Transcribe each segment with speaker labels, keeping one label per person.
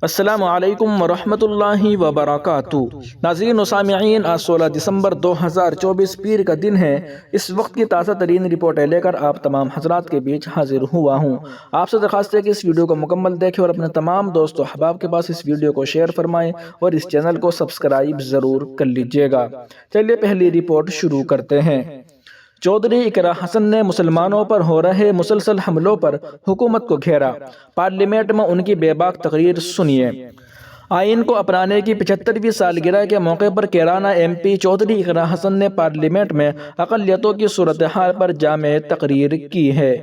Speaker 1: السلام علیکم ورحمۃ اللہ وبرکاتہ۔ ناظرین و سامعین، آج 16 دسمبر 2024 پیر کا دن ہے۔ اس وقت کی تازہ ترین رپورٹیں لے کر آپ تمام حضرات کے بیچ حاضر ہوا ہوں۔ آپ سے درخواست ہے کہ اس ویڈیو کو مکمل دیکھیں اور اپنے تمام دوست و احباب کے پاس اس ویڈیو کو شیئر فرمائیں اور اس چینل کو سبسکرائب ضرور کر لیجئے گا۔ چلیے پہلی رپورٹ شروع کرتے ہیں۔ چودھری اقرا حسن نے مسلمانوں پر ہو رہے مسلسل حملوں پر حکومت کو گھیرا۔ پارلیمنٹ میں ان کی بے باک تقریر سنیے۔ آئین کو اپنانے کی 75ویں سالگرہ کے موقع پر کیرانہ ایم پی چودھری اقرا حسن نے پارلیمنٹ میں اقلیتوں کی صورتحال پر جامع تقریر کی ہے۔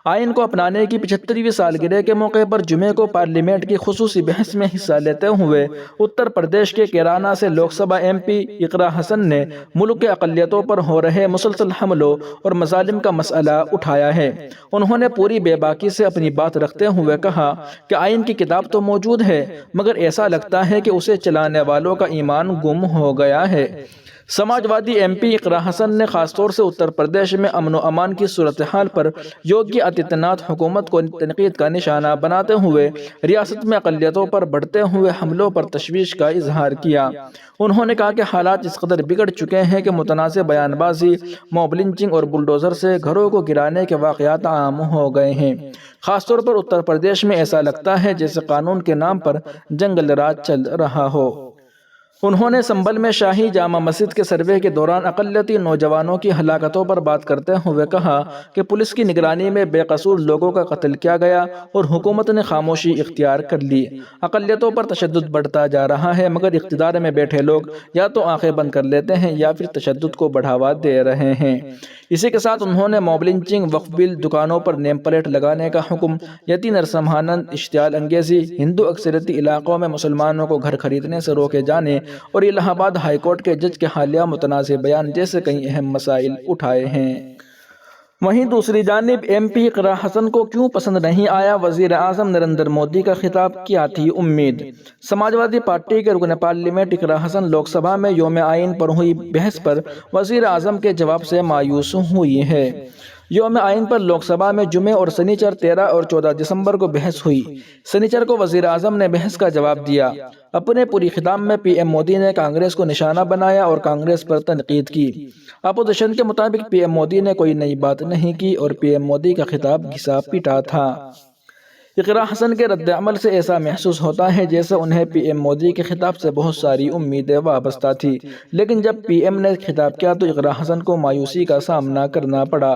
Speaker 1: آئین کو اپنانے کی 75ویں سالگرہ کے موقع پر جمعے کو پارلیمنٹ کی خصوصی بحث میں حصہ لیتے ہوئے اتر پردیش کے کیرانہ سے لوک سبھا ایم پی اقرا حسن نے ملک کے اقلیتوں پر ہو رہے مسلسل حملوں اور مظالم کا مسئلہ اٹھایا ہے۔ انہوں نے پوری بے باکی سے اپنی بات رکھتے ہوئے کہا کہ آئین کی کتاب تو موجود ہے، مگر ایسا لگتا ہے کہ اسے چلانے والوں کا ایمان گم ہو گیا ہے۔ سماجوادی ایم پی اقرا حسن نے خاص طور سے اتر پردیش میں امن و امان کی صورتحال پر یوگی آدتیہ ناتھ حکومت کو تنقید کا نشانہ بناتے ہوئے ریاست میں اقلیتوں پر بڑھتے ہوئے حملوں پر تشویش کا اظہار کیا۔ انہوں نے کہا کہ حالات اس قدر بگڑ چکے ہیں کہ متنازع بیان بازی، موب لنچنگ اور بلڈوزر سے گھروں کو گرانے کے واقعات عام ہو گئے ہیں۔ خاص طور پر اتر پردیش میں ایسا لگتا ہے جیسے قانون کے نام پر جنگل راج چل رہا ہو۔ انہوں نے سنبھل میں شاہی جامع مسجد کے سروے کے دوران اقلیتی نوجوانوں کی ہلاکتوں پر بات کرتے ہوئے کہا کہ پولیس کی نگرانی میں بے قصور لوگوں کا قتل کیا گیا اور حکومت نے خاموشی اختیار کر لی۔ اقلیتوں پر تشدد بڑھتا جا رہا ہے، مگر اقتدار میں بیٹھے لوگ یا تو آنکھیں بند کر لیتے ہیں یا پھر تشدد کو بڑھاوا دے رہے ہیں۔ اسی کے ساتھ انہوں نے موب لنچنگ، وقف بل، دکانوں پر نیم پلیٹ لگانے کا حکم، یتی نرسمہانند، اشتعال انگیزی، ہندو اکثریتی علاقوں میں مسلمانوں کو گھر خریدنے سے روکے جانے اور الہ آباد ہائی کورٹ کے جج کے حالیہ متنازع بیان جیسے کئی اہم مسائل اٹھائے ہیں۔ وہیں دوسری جانب ایم پی اقرا حسن کو کیوں پسند نہیں آیا وزیر اعظم نریندر مودی کا خطاب، کیا تھی امید؟ سماجوادی پارٹی کے رکن پارلیمنٹ اقرا حسن لوک سبھا میں یوم آئین پر ہوئی بحث پر وزیر اعظم کے جواب سے مایوس ہوئی ہے۔ یوم آئین پر لوک سبھا میں جمعے اور سنیچر 13 اور 14 دسمبر کو بحث ہوئی۔ سنیچر کو وزیر اعظم نے بحث کا جواب دیا۔ اپنے پوری خطاب میں پی ایم مودی نے کانگریس کو نشانہ بنایا اور کانگریس پر تنقید کی۔ اپوزیشن کے مطابق پی ایم مودی نے کوئی نئی بات نہیں کی اور پی ایم مودی کا خطاب گھسا پیٹا تھا۔ اقرا حسن کے رد عمل سے ایسا محسوس ہوتا ہے جیسے انہیں پی ایم مودی کے خطاب سے بہت ساری امیدیں وابستہ تھی، لیکن جب پی ایم نے خطاب کیا تو اقرا حسن کو مایوسی کا سامنا کرنا پڑا۔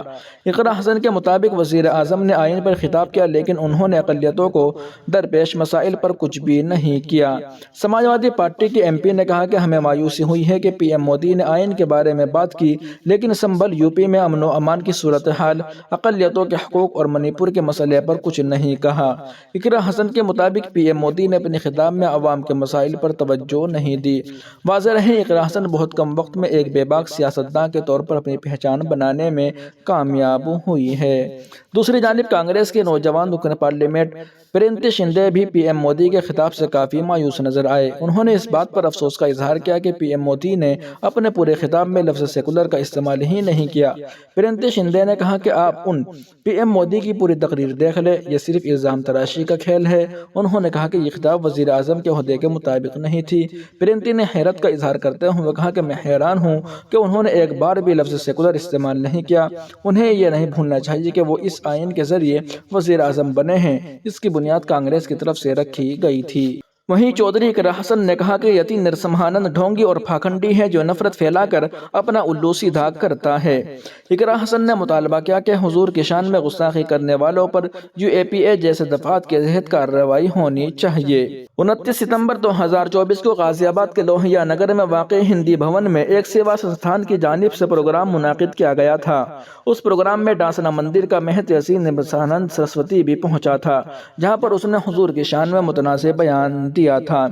Speaker 1: اقرا حسن کے مطابق وزیر اعظم نے آئین پر خطاب کیا، لیکن انہوں نے اقلیتوں کو درپیش مسائل پر کچھ بھی نہیں کیا۔ سماجوادی پارٹی کے ایم پی نے کہا کہ ہمیں مایوسی ہوئی ہے کہ پی ایم مودی نے آئین کے بارے میں بات کی، لیکن سنبھل یو پی میں امن و امان کی صورتحال، اقلیتوں کے حقوق اور منی پور کے مسئلے پر کچھ نہیں کہا۔ اقرا حسن کے مطابق پی ایم مودی نے اپنے خطاب میں عوام کے مسائل پر توجہ نہیں دی۔ واضح رہے اقرا حسن بہت کم وقت میں ایک بے باک سیاستداں کے طور پر اپنی پہچان بنانے میں کامیاب ہوئی ہے۔ دوسری جانب کانگریس کے نوجوان رکن پارلیمنٹ پرینتی شندے بھی پی ایم مودی کے خطاب سے کافی مایوس نظر آئے۔ انہوں نے اس بات پر افسوس کا اظہار کیا کہ پی ایم مودی نے اپنے پورے خطاب میں لفظ سیکولر کا استعمال ہی نہیں کیا۔ پرینتی شندے نے کہا کہ آپ پی ایم مودی کی پوری تقریر دیکھ لیں، یہ صرف الزام تراشی کا کھیل ہے۔ انہوں نے کہا کہ یہ خطاب وزیر اعظم کے عہدے کے مطابق نہیں تھی۔ پرینتی نے حیرت کا اظہار کرتے ہوئے کہا کہ میں حیران ہوں کہ انہوں نے ایک بار بھی لفظ سیکولر استعمال نہیں کیا۔ انہیں یہ نہیں بھولنا چاہیے کہ وہ اس آئین کے ذریعے وزیر اعظم بنے ہیں، اس کی بنیاد کانگریس کی طرف سے رکھی گئی تھی۔ وہیں چودھری اقرا حسن نے کہا کہ یتی نرسمہانند ڈھونگی اور پھاکھنڈی ہے جو نفرت پھیلا کر اپنا الو سیدھا کرتا ہے۔ اقرا حسن نے مطالبہ کیا کہ حضور کی شان میں گستاخی کرنے والوں پر یو اے پی اے جیسے دفعات کے تحت کارروائی ہونی چاہیے۔ 29 ستمبر 2024 کو غازی آباد کے لوہیا نگر میں واقع ہندی بھون میں ایک سیوا سنستھان کی جانب سے پروگرام منعقد کیا گیا تھا۔ اس پروگرام میں ڈاسنا مندر کا مہت یسی نرسمہانند سرسوتی بھی پہنچا تھا، جہاں پر اس نے حضور کی شان میں متنازع بیان دیا تھا۔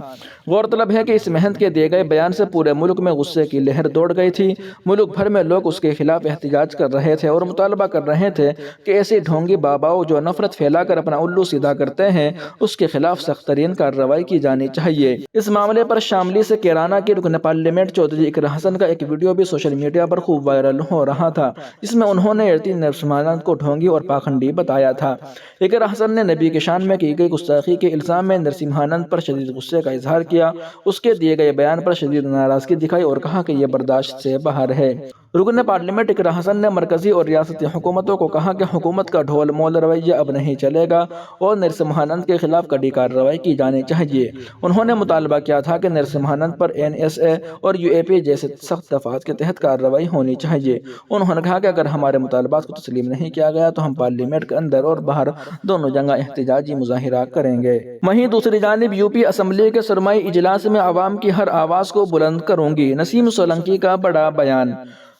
Speaker 1: غورطلب ہے کہ اس مہنت کے دیے گئے بیان سے پورے ملک میں غصے کی لہر دوڑ گئی تھی۔ ملک بھر میں لوگ اس کے خلاف احتجاج کر رہے تھے اور مطالبہ کر رہے تھے کہ ایسی ڈھونگی باباؤں جو نفرت پھیلا کر اپنا الو سیدھا کرتے ہیں، اس کے خلاف سخت ترین کارروائی کارروائی کی جانی چاہیے۔ اس معاملے پر شاملی سے کیرانہ کے رکن پارلیمنٹ چودھری اقرا حسن کا ایک ویڈیو بھی سوشل میڈیا پر خوب وائرل ہو رہا تھا، جس میں انہوں نے نرسمہا نند کو ڈھونگی اور پاکھنڈی بتایا تھا۔ اقرا حسن نے نبی کی شان میں کی گئی گستاخی کے الزام میں نرسمہا نند پر شدید غصے کا اظہار کیا، اس کے دیے گئے بیان پر شدید ناراضگی دکھائی اور کہا کہ یہ برداشت سے باہر ہے۔ رکن پارلیمنٹ اقرا حسن نے مرکزی اور ریاستی حکومتوں کو کہا کہ حکومت کا ڈھول مول رویہ اب نہیں چلے گا اور نرسمہا نند کے خلاف کڑی کارروائی کی جانی چاہیے۔ انہوں نے مطالبہ کیا تھا کہ نرسمہا نند پر NSA اور UAP جیسے سخت دفعات کے تحت کارروائی ہونی چاہیے۔ انہوں نے کہا کہ اگر ہمارے مطالبات کو تسلیم نہیں کیا گیا تو ہم پارلیمنٹ کے اندر اور باہر دونوں جگہ احتجاجی مظاہرہ کریں گے۔ وہیں دوسری جانب UP اسمبلی کے سرمائی اجلاس میں عوام کی ہر آواز کو بلند کروں گی، نسیم سولنکی کا بڑا بیان۔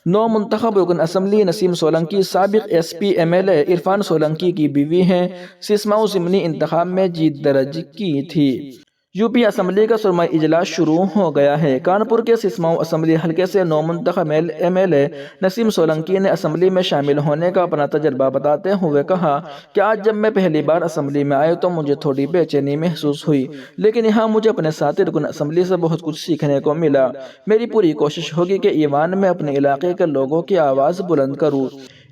Speaker 1: نو منتخب رکن اسمبلی نسیم سولنکی سابق SP MLA عرفان سولنکی کی بیوی ہیں۔ سیسماؤ ضمنی انتخاب میں جیت درج کی تھی۔ UP اسمبلی کا سرمائی اجلاس شروع ہو گیا ہے۔ کانپور کے سیسماؤ اسمبلی حلقے سے نو منتخب MLA نسیم سولنکی نے اسمبلی میں شامل ہونے کا اپنا تجربہ بتاتے ہوئے کہا کہ آج جب میں پہلی بار اسمبلی میں آئی تو مجھے تھوڑی بے چینی محسوس ہوئی، لیکن یہاں مجھے اپنے ساتھی رکن اسمبلی سے بہت کچھ سیکھنے کو ملا۔ میری پوری کوشش ہوگی کہ ایوان میں اپنے علاقے کے لوگوں کی آواز بلند کروں۔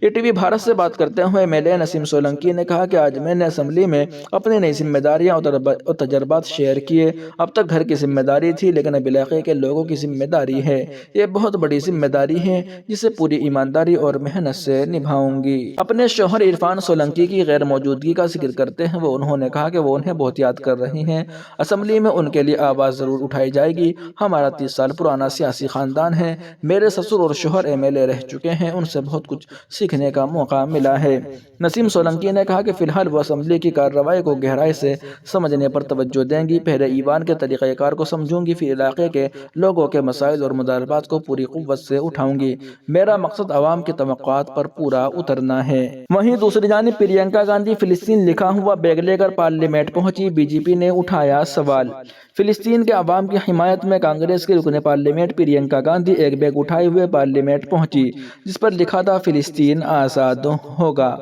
Speaker 1: ETV بھارت سے بات کرتے ہوئے MLA نسیم سولنکی نے کہا کہ آج میں نے اسمبلی میں اپنی نئی ذمہ داریاں اور تجربات شیئر کیے۔ اب تک گھر کی ذمہ داری تھی، لیکن اب علاقے کے لوگوں کی ذمہ داری ہے۔ یہ بہت بڑی ذمہ داری ہے جسے پوری ایمانداری اور محنت سے نبھاؤں گی۔ اپنے شوہر عرفان سولنکی کی غیر موجودگی کا ذکر کرتے ہوئے انہوں نے کہا کہ وہ انہیں بہت یاد کر رہی ہیں۔ اسمبلی میں ان کے لیے آواز ضرور اٹھائی جائے گی۔ ہمارا 30 سال پرانا سیاسی خاندان ہے۔ میرے سسر اور شوہر MLA رہ چکے ہیں، ان سے بہت کچھ سیکھنے کا موقع ملا ہے۔ نسیم سولنکی نے کہا کہ فی الحال وہ اسمبلی کی کارروائی کو گہرائی سے سمجھنے پر توجہ دیں گی۔ پہلے ایوان کے طریقہ کار کو سمجھوں گی، پھر علاقے کے لوگوں کے مسائل اور مطالبات کو پوری قوت سے اٹھاؤں گی۔ میرا مقصد عوام کی توقعات پر پورا اترنا ہے۔ وہیں دوسری جانب پرینکا گاندھی فلسطین لکھا ہوا بیگ لے کر پارلیمنٹ پہنچی، BJP نے اٹھایا سوال۔ فلسطین کے عوام کی حمایت میں کانگریس کے رکن پارلیمنٹ پرینکا گاندھی ایک بیگ اٹھائے ہوئے پارلیمنٹ پہنچی، جس پر لکھا تھا فلسطین آزاد ہوگا۔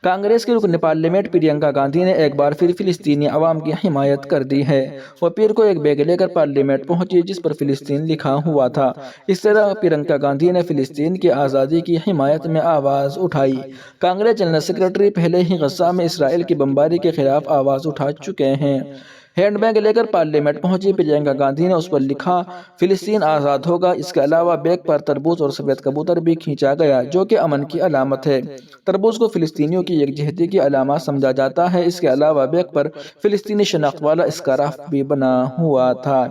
Speaker 1: کانگریس کے رکن پارلیمنٹ پرینکا گاندھی نے ایک بار پھر فلسطینی عوام کی حمایت کر دی ہے۔ وہ پیر کو ایک بیگ لے کر پارلیمنٹ پہنچی جس پر فلسطین لکھا ہوا تھا۔ اس طرح پرینکا گاندھی نے فلسطین کی آزادی کی حمایت میں آواز اٹھائی۔ کانگریس جنرل سیکرٹری پہلے ہی غزہ میں اسرائیل کی بمباری کے خلاف آواز اٹھا چکے ہیں۔ ہینڈ بیگ لے کر پارلیمنٹ پہنچی پرینکا گاندھی نے اس پر لکھا فلسطین آزاد ہوگا۔ اس کے علاوہ بیگ پر تربوز اور سفید کبوتر بھی کھینچا گیا، جو کہ امن کی علامت ہے۔ تربوز کو فلسطینیوں کی یکجہتی کی علامت سمجھا جاتا ہے۔ اس کے علاوہ بیگ پر فلسطینی شناخت والا اسکارف بھی بنا ہوا تھا۔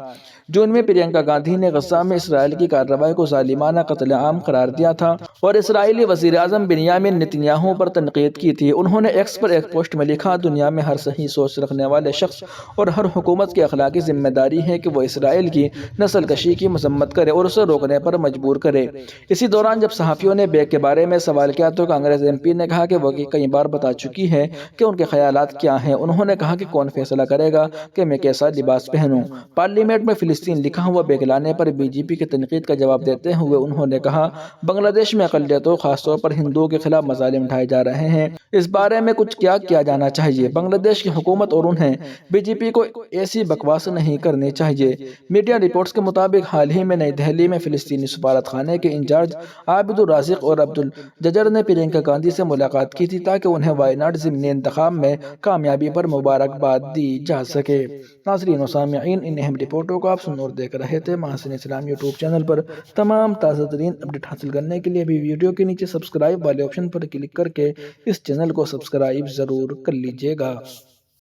Speaker 1: جون میں پرینکا گاندھی نے غزہ میں اسرائیل کی کارروائی کو ظالمانہ قتل عام قرار دیا تھا اور اسرائیلی وزیر اعظم بنیامین نتن یاہو پر تنقید کی تھی۔ انہوں نے ایکس پر ایک پوسٹ میں لکھا دنیا میں ہر صحیح سوچ رکھنے والے شخص اور ہر حکومت کی اخلاقی ذمہ داری ہے کہ وہ اسرائیل کی نسل کشی کی مذمت کرے اور اسے روکنے پر مجبور کرے۔ اسی دوران جب صحافیوں نے بیگ کے بارے میں سوال کیا تو کانگریس MP نے کہا کہ وہ کئی بار بتا چکی ہے کہ ان کے خیالات کیا ہیں۔ انہوں نے کہا کہ کون فیصلہ کرے گا کہ میں کیسا لباس پہنوں۔ پارلیمنٹ میں فلسطین لکھا ہوا بیگ لانے پر BJP کی تنقید کا جواب دیتے ہوئے انہوں نے کہا بنگلہ دیش میں اقلیتوں خاص طور پر ہندوؤں کے خلاف مظالم اٹھائے جا رہے ہیں۔ اس بارے میں کچھ کیا جانا چاہیے۔ بنگلہ دیش کی حکومت اور انہیں BJP کو ایسی بکواس نہیں کرنی چاہیے۔ میڈیا رپورٹس کے مطابق حال ہی میں نئی دہلی میں فلسطینی سفارت خانے کے انچارج عابد الرازق اور عبد الججر نے پرینکا گاندھی سے ملاقات کی تھی تاکہ انہیں وائناڈ ضمنی انتخاب میں کامیابی پر مبارکباد دی جا سکے۔ ناظرین و سامعین، ان اہم رپورٹوں کو آپ سن اور دیکھ رہے تھے محاسن اسلام YouTube چینل پر۔ تمام تازہ ترین اپڈیٹ حاصل کرنے کے لیے بھی ویڈیو کے نیچے سبسکرائب والے آپشن پر کلک کر کے اس چینل کو سبسکرائب ضرور کر لیجیے گا۔